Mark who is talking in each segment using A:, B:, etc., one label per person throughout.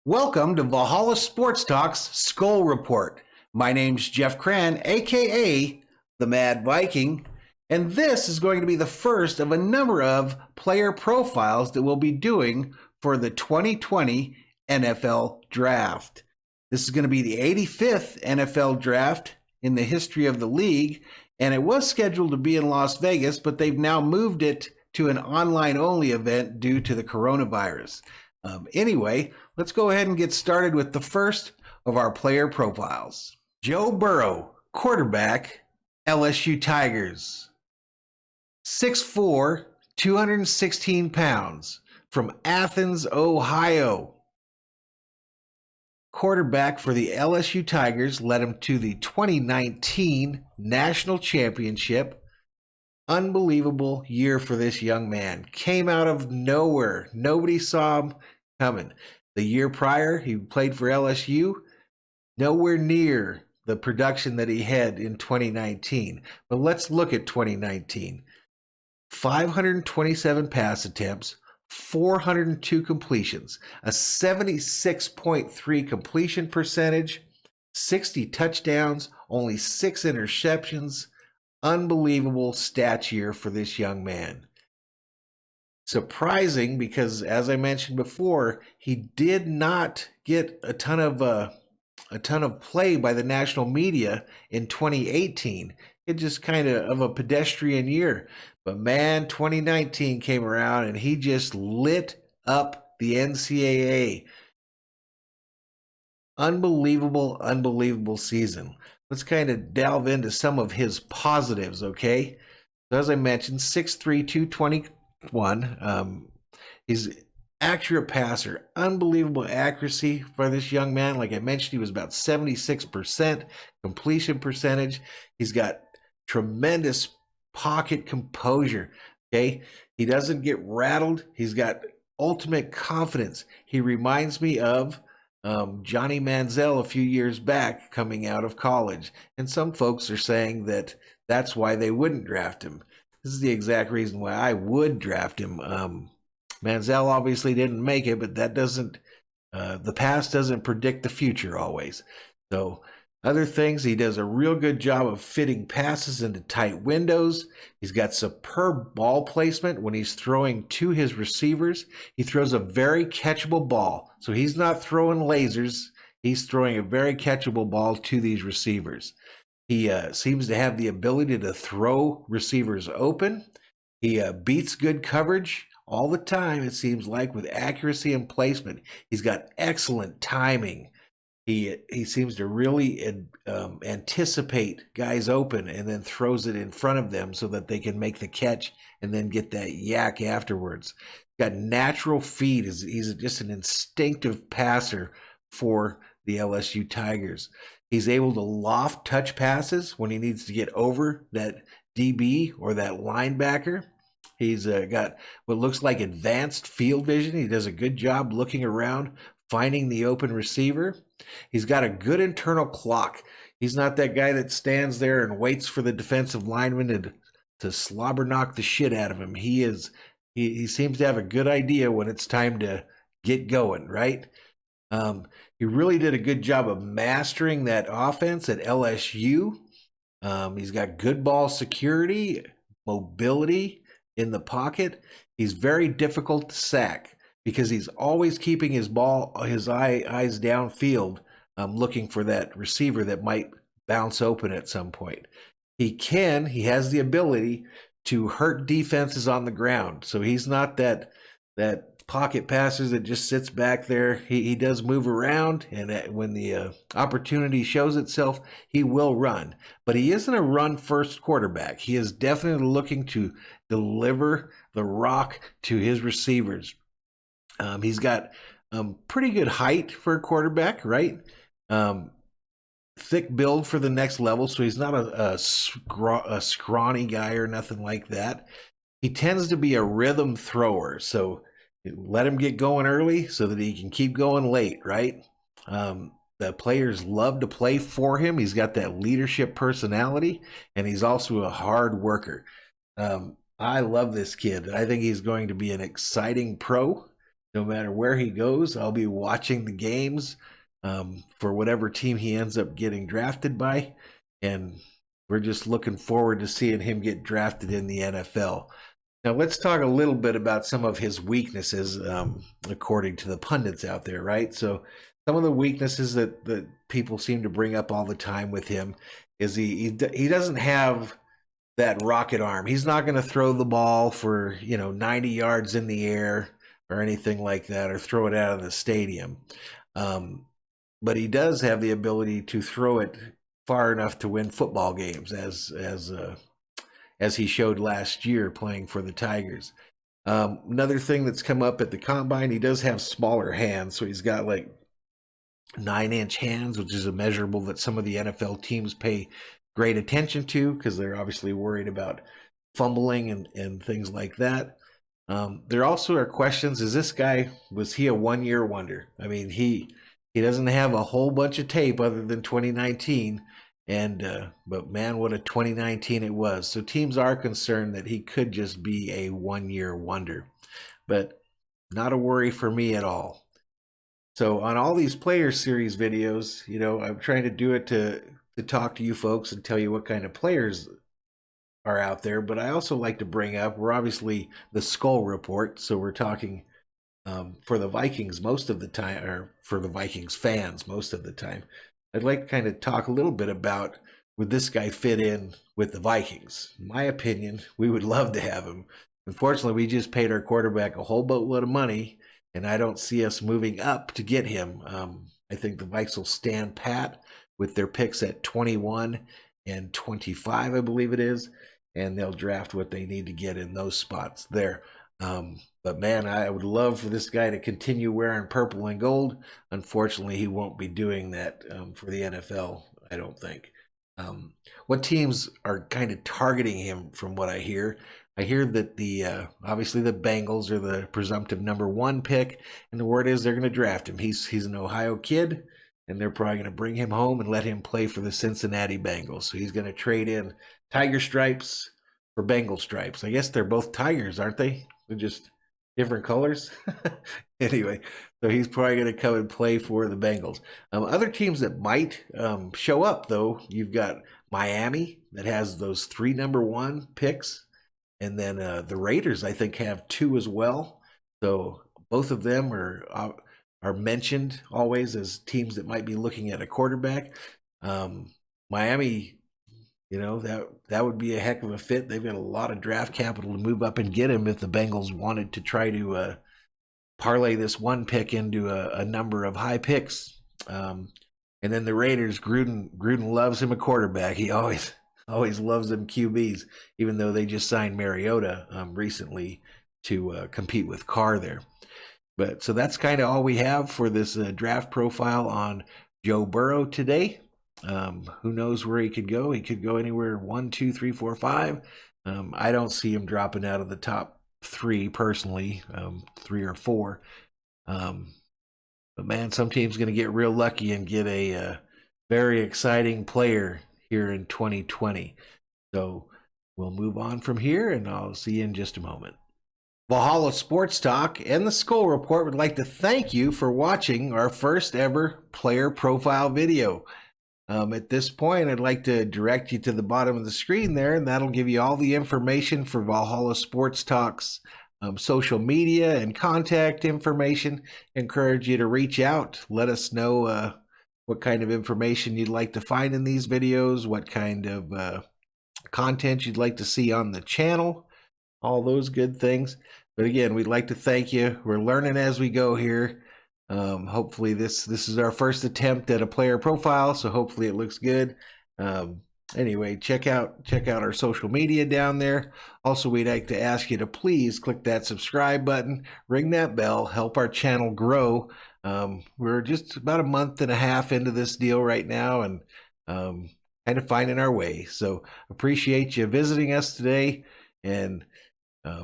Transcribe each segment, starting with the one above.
A: Welcome to Valhalla Sports Talk's SKOL Report. My name's Jeff Cran, aka the Mad Viking, and this is going to be the first of a number of player profiles that we'll be doing for the 2020 NFL Draft. This is going to be the 85th NFL Draft in the history of the league, and it was scheduled to be in Las Vegas, but they've now moved it to an online-only event due to the coronavirus. Anyway, let's go ahead and get started with the first of our player profiles. Joe Burrow, quarterback, LSU Tigers. 6'4", 216 pounds, from Athens, Ohio. Quarterback for the LSU Tigers, led him to the 2019 National Championship. Unbelievable year for this young man. Came out of nowhere. Nobody saw him coming. The year prior, he played for LSU. Nowhere near the production that he had in 2019. But let's look at 2019. 527 pass attempts, 402 completions, a 76.3 completion percentage, 60 touchdowns, only 6 interceptions. Unbelievable stats year for this young man. Surprising because, as I mentioned before, he did not get a ton of play by the national media in 2018. It just kind of a pedestrian year. But man, 2019 came around and he just lit up the NCAA. Unbelievable season. Let's kind of delve into some of his positives, okay? So as I mentioned, 6'3", 221. He's accurate passer. Unbelievable accuracy for this young man. Like I mentioned, he was about 76% completion percentage. He's got tremendous pocket composure, okay? He doesn't get rattled. He's got ultimate confidence. He reminds me of Johnny Manziel a few years back coming out of college. And some folks are saying that that's why they wouldn't draft him. This is the exact reason why I would draft him. Manziel obviously didn't make it, but that doesn't, the past doesn't predict the future always. So other things, he does a real good job of fitting passes into tight windows. He's got superb ball placement when he's throwing to his receivers. He throws a very catchable ball. So he's not throwing lasers. He's throwing a very catchable ball to these receivers. He seems to have the ability to throw receivers open. He beats good coverage all the time, it seems like, with accuracy and placement. He's got excellent timing. He seems to really anticipate guys open and then throws it in front of them so that they can make the catch and then get that yak afterwards. Got natural feet. He's just an instinctive passer for the LSU Tigers. He's able to loft touch passes when he needs to get over that DB or that linebacker. He's got what looks like advanced field vision. He does a good job looking around, finding the open receiver. He's got a good internal clock. He's not that guy that stands there and waits for the defensive lineman to slobber knock the shit out of him. He seems to have a good idea when it's time to get going, right? He really did a good job of mastering that offense at LSU. He's got good ball security, mobility in the pocket. He's very difficult to sack because he's always keeping his eyes downfield, looking for that receiver that might bounce open at some point. He has the ability to hurt defenses on the ground. So he's not that pocket passer that just sits back there. He does move around, and when the opportunity shows itself, he will run. But he isn't a run-first quarterback. He is definitely looking to deliver the rock to his receivers. He's got pretty good height for a quarterback, right? Thick build for the next level, so he's not a scrawny guy or nothing like that. He tends to be a rhythm thrower, so let him get going early so that he can keep going late, right? the players love to play for him. He's got that leadership personality, and he's also a hard worker. I love this kid. I think he's going to be an exciting pro. No matter where he goes, I'll be watching the games for whatever team he ends up getting drafted by. And we're just looking forward to seeing him get drafted in the NFL. Now, let's talk a little bit about some of his weaknesses, according to the pundits out there, right? So some of the weaknesses that people seem to bring up all the time with him is he doesn't have that rocket arm. He's not going to throw the ball for 90 yards in the air or anything like that, or throw it out of the stadium. But he does have the ability to throw it far enough to win football games, as he showed last year playing for the Tigers. Another thing that's come up at the combine, he does have smaller hands, so he's got like 9-inch hands, which is a measurable that some of the NFL teams pay great attention to because they're obviously worried about fumbling and things like that. There also are questions: was he a one-year wonder? I mean, he doesn't have a whole bunch of tape other than 2019. But man, what a 2019 it was. So teams are concerned that he could just be a one-year wonder, but not a worry for me at all. So on all these player series videos, I'm trying to do it to talk to you folks and tell you what kind of players are out there. But I also like to bring up, we're obviously the SKOL report. So we're talking for the Vikings most of the time, or for the Vikings fans most of the time. I'd like to kind of talk a little bit about, would this guy fit in with the Vikings? In my opinion, we would love to have him. Unfortunately, we just paid our quarterback a whole boatload of money, and I don't see us moving up to get him. I think the Vikes will stand pat with their picks at 21 and 25, I believe it is, and they'll draft what they need to get in those spots there. But man, I would love for this guy to continue wearing purple and gold. Unfortunately, he won't be doing that for the NFL, I don't think. What teams are kind of targeting him from what I hear? I hear that obviously the Bengals are the presumptive number 1 pick, and the word is they're going to draft him. He's an Ohio kid, and they're probably going to bring him home and let him play for the Cincinnati Bengals. So he's going to trade in Tiger stripes for Bengal stripes. I guess they're both Tigers, aren't they? They're just different colors. Anyway, so he's probably going to come and play for the Bengals. Other teams that might show up, though, you've got Miami that has those 3 number 1 picks. And then the Raiders, I think, have 2 as well. So both of them are mentioned always as teams that might be looking at a quarterback. Miami, that would be a heck of a fit. They've got a lot of draft capital to move up and get him if the Bengals wanted to try to parlay this 1 pick into a number of high picks. And then the Raiders, Gruden loves him a quarterback. He always loves them QBs, even though they just signed Mariota recently to compete with Carr there. But so that's kind of all we have for this draft profile on Joe Burrow today. Who knows where he could go? He could go anywhere 1, 2, 3, 4, 5. I don't see him dropping out of the top 3 personally, 3 or 4. But man, some team's going to get real lucky and get a very exciting player here in 2020. So we'll move on from here, and I'll see you in just a moment. Valhalla Sports Talk and the SKOL Report would like to thank you for watching our first ever player profile video. At this point, I'd like to direct you to the bottom of the screen there, and that'll give you all the information for Valhalla Sports Talk's social media and contact information. Encourage you to reach out. Let us know what kind of information you'd like to find in these videos, what kind of content you'd like to see on the channel, all those good things. But again, we'd like to thank you. We're learning as we go here. Hopefully this is our first attempt at a player profile, so hopefully it looks good. Anyway, check out our social media down there. Also, we'd like to ask you to please click that subscribe button, ring that bell, help our channel grow. We're just about a month and a half into this deal right now, and kind of finding our way. So appreciate you visiting us today, and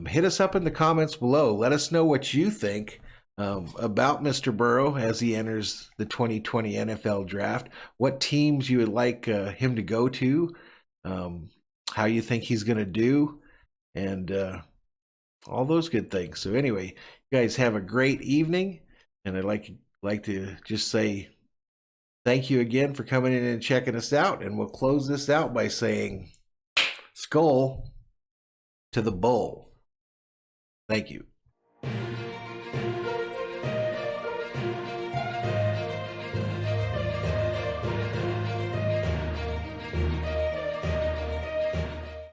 A: hit us up in the comments below. Let us know what you think about Mr. Burrow as he enters the 2020 NFL draft, what teams you would like him to go to, how you think he's going to do, and all those good things. So anyway, you guys have a great evening, and I'd like to just say thank you again for coming in and checking us out, and we'll close this out by saying SKOL to the bull. Thank you.